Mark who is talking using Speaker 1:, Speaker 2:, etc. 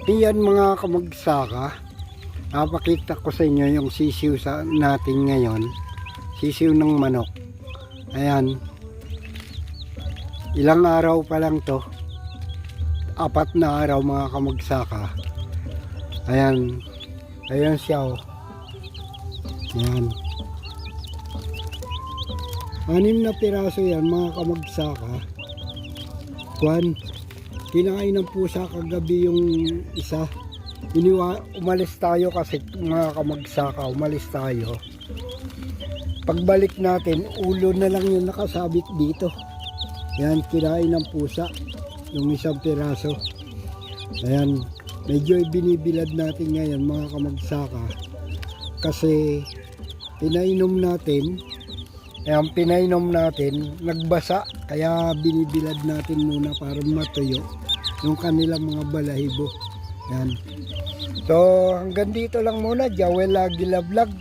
Speaker 1: Iyan mga kamagsaka, napakita ko sa inyo yung sisiw natin ngayon, sisiw ng manok. Ayan, ilang araw pa lang to, 4 na araw mga kamagsaka. Ayan, ayan siya oh. Ayan, 6 na piraso yan mga kamagsaka. Kinain ng pusa kagabi yung isa. Umalis tayo kasi mga kamagsaka, umalis tayo. Pagbalik natin, ulo na lang yung nakasabit dito. Yan, kinain ng pusa yung isang piraso. Ayan, medyo binibilad natin ngayon mga kamagsaka. Kasi pinainom natin, nagbasa, kaya binibilad natin muna para matuyo yung kanilang mga balahibo. Yan. So hanggang dito lang muna. Joel Aguila Vlog.